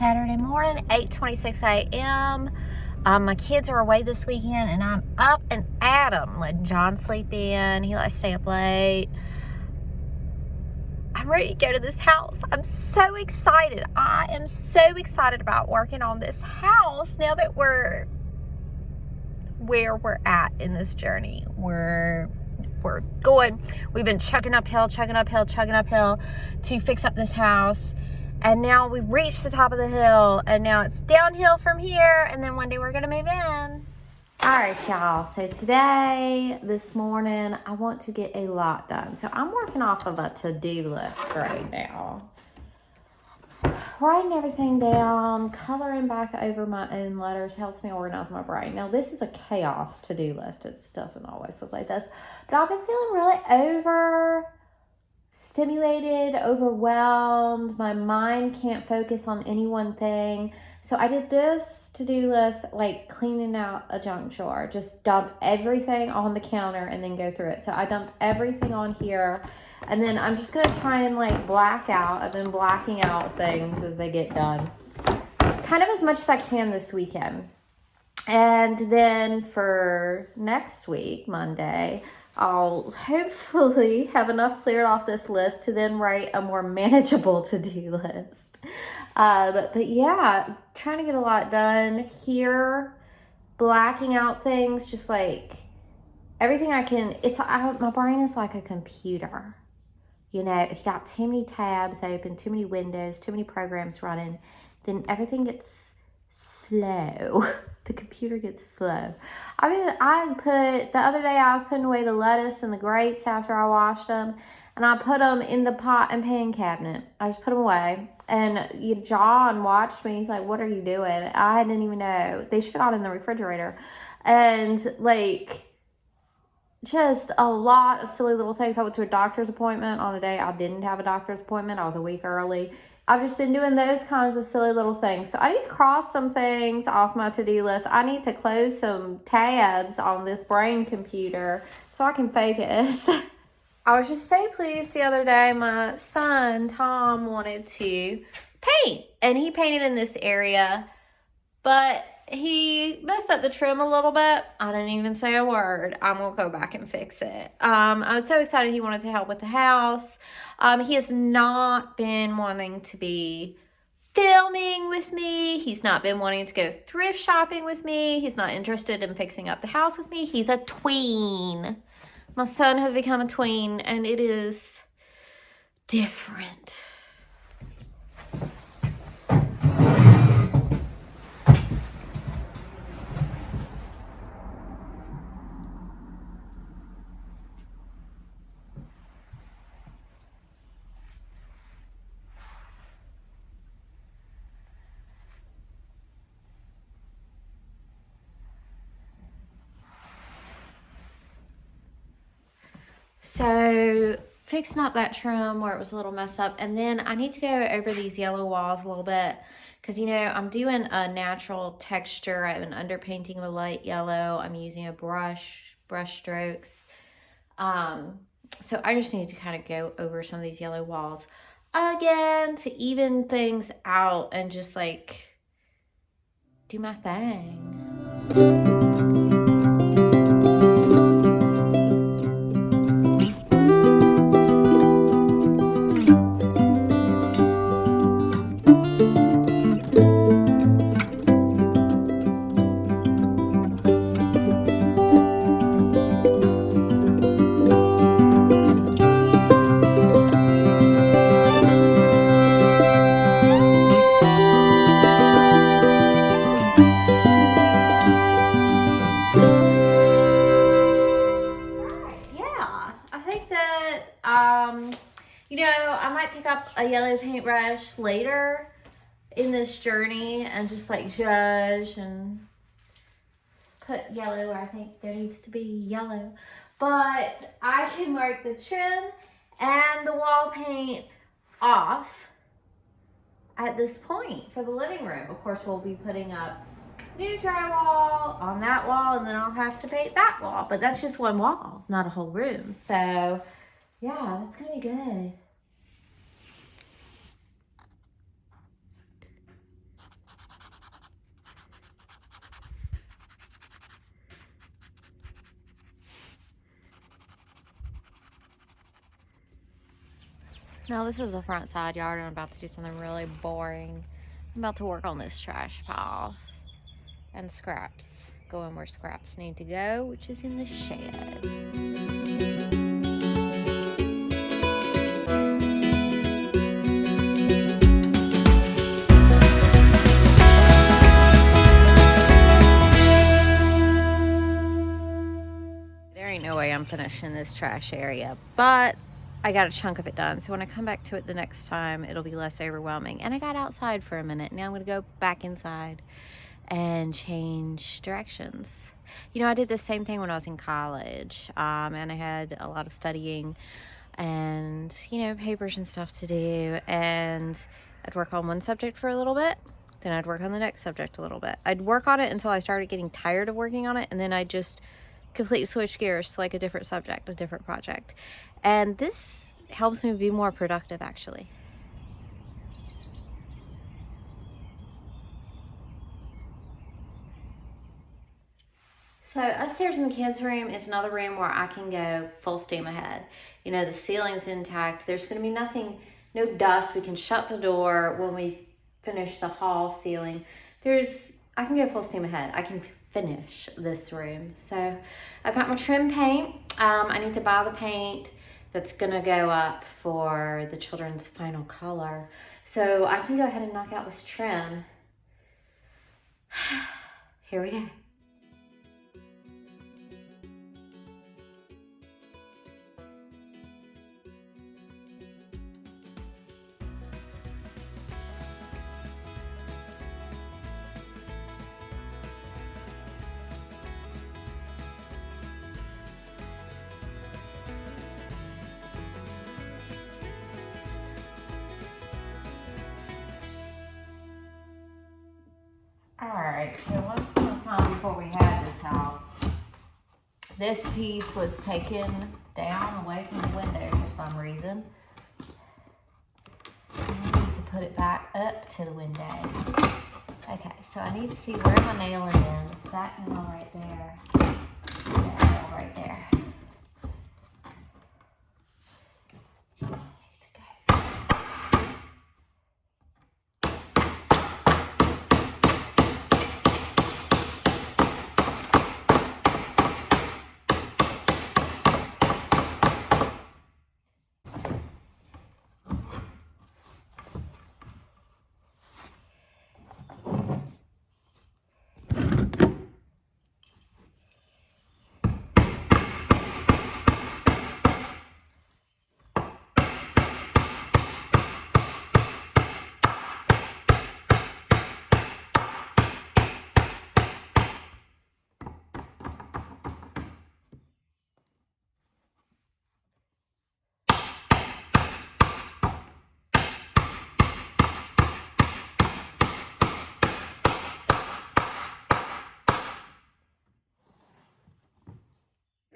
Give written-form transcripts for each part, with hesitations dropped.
Saturday morning, 8:26 a.m. My kids are away this weekend, and I'm up and at 'em, letting John sleep in. He likes to stay up late. I'm ready to go to this house. I'm so excited. I am so excited about working on this house now that we're where we're at in this journey. We're going. We've been chugging uphill to fix up this house. And now we've reached the top of the hill, and now it's downhill from here, and then one day we're going to move in. All right, y'all. So today, this morning, I want to get a lot done. So I'm working off of a to-do list right now. Writing everything down, coloring back over my own letters helps me organize my brain. Now, this is a chaos to-do list. It doesn't always look like this. But I've been feeling really stimulated, overwhelmed. My mind can't focus on any one thing. So I did this to-do list like cleaning out a junk drawer. Just dump everything on the counter and then go through it. So I dumped everything on here. And then I'm just going to try and like black out. I've been blacking out things as they get done. Kind of as much as I can this weekend. And then for next week, Monday, I'll hopefully have enough cleared off this list to then write a more manageable to-do list. But yeah, trying to get a lot done here, blacking out things, just like everything I can. My brain is like a computer. You know, if you got too many tabs open, too many windows, too many programs running, then everything gets slow. The computer gets slow. The other day I was putting away the lettuce and the grapes after I washed them, and I put them in the pot and pan cabinet. I just put them away, and John watched me. He's like, "What are you doing?" I didn't even know. They should have got in the refrigerator. And like, just a lot of silly little things. I went to a doctor's appointment on a day I didn't have a doctor's appointment. I was a week early. I've just been doing those kinds of silly little things. So I need to cross some things off my to-do list. I need to close some tabs on this brain computer so I can focus. I was just so pleased the other day. My son, Tom, wanted to paint. And he painted in this area. But he messed up the trim a little bit. I didn't even say a word. I'm going to go back and fix it. I was so excited he wanted to help with the house. He has not been wanting to be filming with me. He's not been wanting to go thrift shopping with me. He's not interested in fixing up the house with me. He's a tween. My son has become a tween, and it is different. So fixing up that trim where it was a little messed up. And then I need to go over these yellow walls a little bit. Because, I'm doing a natural texture. I have an underpainting of a light yellow. I'm using a brush strokes. So I just need to kind of go over some of these yellow walls again to even things out and just like do my thing. I might pick up a yellow paintbrush later in this journey and just like zhuzh and put yellow where I think there needs to be yellow. But I can mark the trim and the wall paint off at this point for the living room. Of course, we'll be putting up new drywall on that wall, and then I'll have to paint that wall. But that's just one wall, not a whole room. So yeah, that's gonna be good. Now this is the front side yard and I'm about to do something really boring. I'm about to work on this trash pile and scraps. Going where scraps need to go, which is in the shed. There ain't no way I'm finishing this trash area, but I got a chunk of it done. So when I come back to it the next time, it'll be less overwhelming. And I got outside for a minute. Now I'm gonna go back inside and change directions. You know, I did the same thing when I was in college, and I had a lot of studying and, you know, papers and stuff to do. And I'd work on one subject for a little bit, then I'd work on the next subject a little bit. I'd work on it until I started getting tired of working on it, and then I'd just completely switch gears to like a different subject, a different project. And this helps me be more productive, actually. So upstairs in the kids' room is another room where I can go full steam ahead. You know, the ceiling's intact. There's going to be nothing, no dust. We can shut the door when we finish the hall ceiling. I can go full steam ahead. I can finish this room. So I've got my trim paint. I need to buy the paint that's going to go up for the children's final color. So I can go ahead and knock out this trim. Here we go. Alright, so once upon a time before we had this house, this piece was taken down away from the window for some reason. I need to put it back up to the window. Okay, so I need to see where am I nailing in. That nail right there. That nail right there.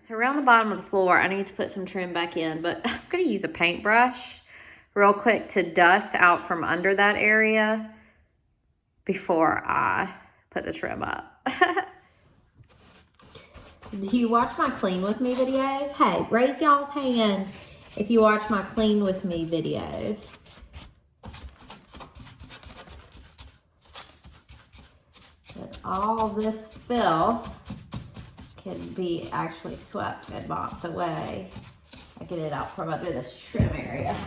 So around the bottom of the floor, I need to put some trim back in, but I'm going to use a paintbrush real quick to dust out from under that area before I put the trim up. Do you watch my clean with me videos? Hey, raise y'all's hand if you watch my clean with me videos. But all this filth can be actually swept and mopped away. I get it out from under this trim area.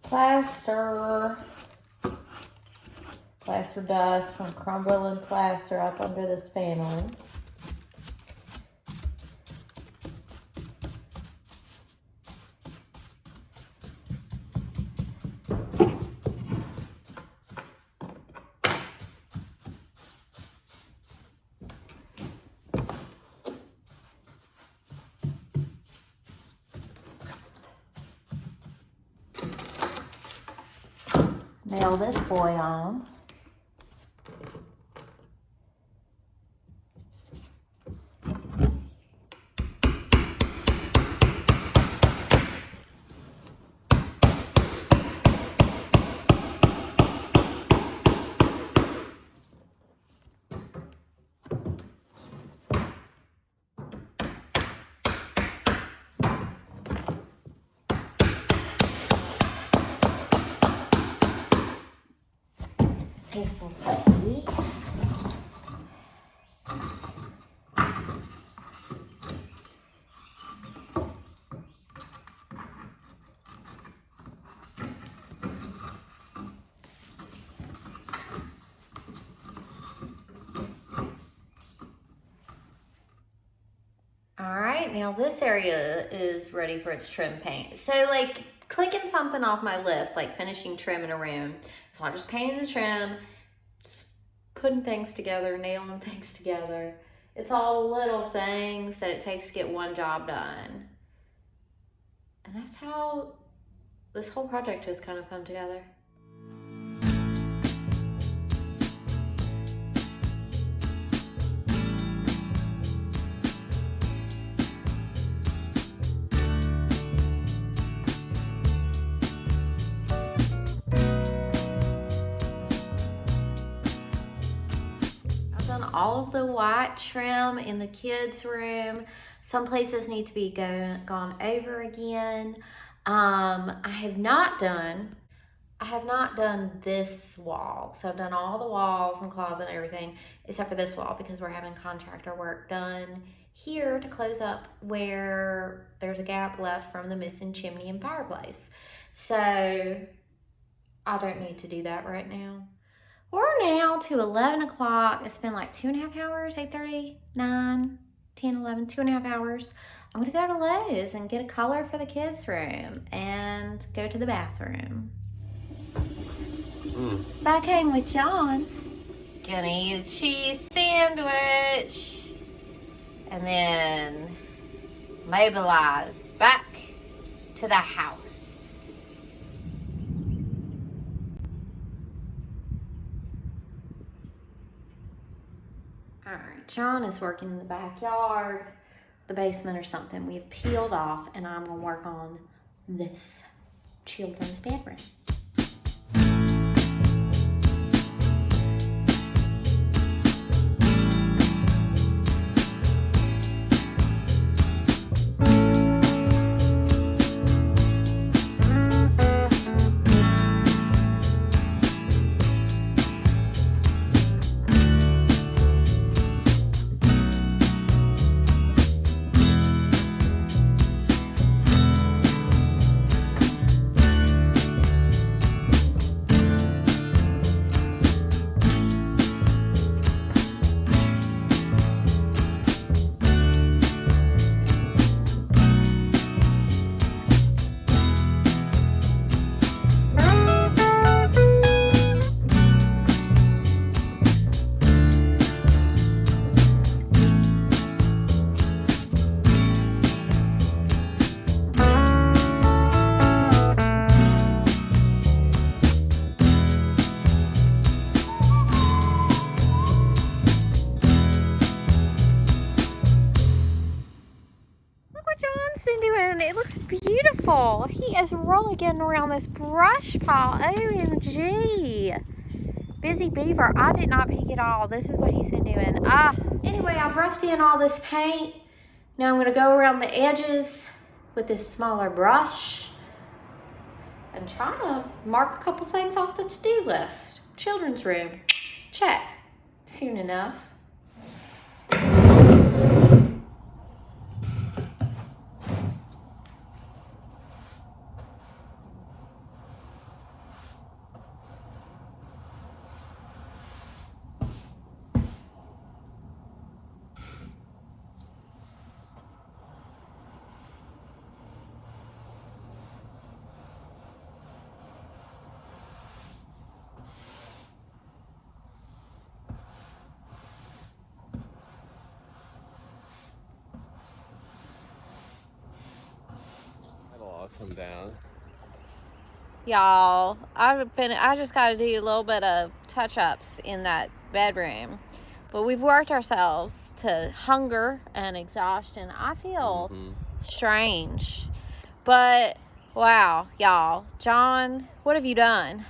Plaster dust from crumbling plaster up under this paneling. Nail this boy on. This'll piece. Alright, now this area is ready for its trim paint. So like clicking something off my list, like finishing trim in a room, it's not just painting the trim, it's putting things together, nailing things together. It's all little things that it takes to get one job done. And that's how this whole project has kind of come together. All of the white trim in the kids' room. Some places need to be gone over again. I have not done this wall. So I've done all the walls and closet and everything except for this wall because we're having contractor work done here to close up where there's a gap left from the missing chimney and fireplace. So I don't need to do that right now. We're now to 11 o'clock. It's been like 2.5 hours, 8:30, 9, 10, 11, 2.5 hours. I'm gonna go to Lowe's and get a color for the kids' room and go to the bathroom. Back home with John. Gonna eat a cheese sandwich and then mobilize back to the house. All right, John is working in the backyard, the basement or something. We've peeled off and I'm gonna work on this children's bedroom. It looks beautiful. He is really getting around this brush pile. OMG. Busy beaver. I did not peek at all. This is what he's been doing. Anyway, I've roughed in all this paint. Now I'm going to go around the edges with this smaller brush and try to mark a couple things off the to-do list. Children's room. Check. Soon enough. Come down. Y'all, I just got to do a little bit of touch-ups in that bedroom, but we've worked ourselves to hunger and exhaustion. I feel strange, but wow, y'all. John, what have you done?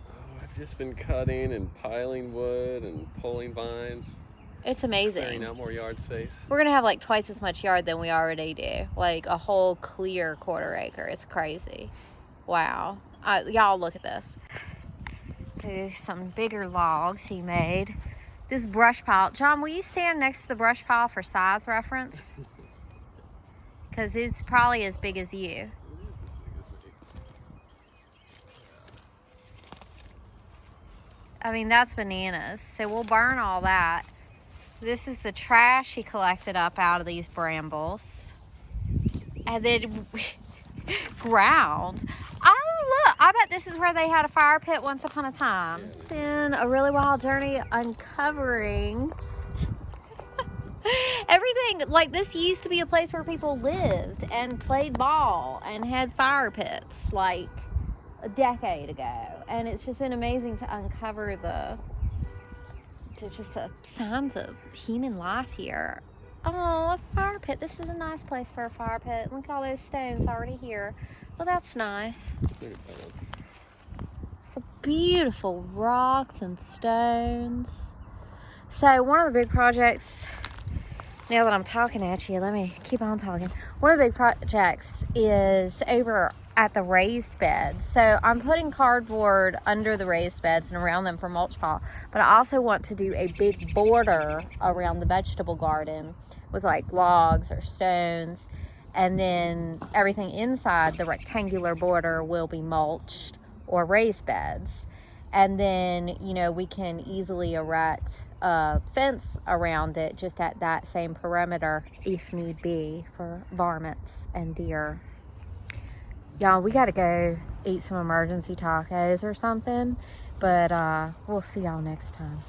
Oh, I've just been cutting and piling wood and pulling vines. It's amazing. Clearing out more yard space. We're going to have like twice as much yard than we already do. Like a whole clear 1/4 acre. It's crazy. Wow. Y'all look at this. to some bigger logs he made. This brush pile. John, will you stand next to the brush pile for size reference? Because it's probably as big as you. I mean, that's bananas. So we'll burn all that. This is the trash he collected up out of these brambles. And then ground. Oh, look. I bet this is where they had a fire pit once upon a time. It's been a really wild journey uncovering everything. Like, this used to be a place where people lived and played ball and had fire pits, like, a decade ago. And it's just been amazing to uncover the signs of human life here. Oh, a fire pit. This is a nice place for a fire pit. Look at all those stones already here. Well, that's nice. Some beautiful rocks and stones. So one of the big projects, now that I'm talking at you, let me keep on talking. One of the big projects is over at the raised beds. So I'm putting cardboard under the raised beds and around them for mulch pile, but I also want to do a big border around the vegetable garden with like logs or stones, and then everything inside the rectangular border will be mulched or raised beds. And then, you know, we can easily erect a fence around it just at that same perimeter if need be for varmints and deer. Y'all, we gotta go eat some emergency tacos or something, but we'll see y'all next time.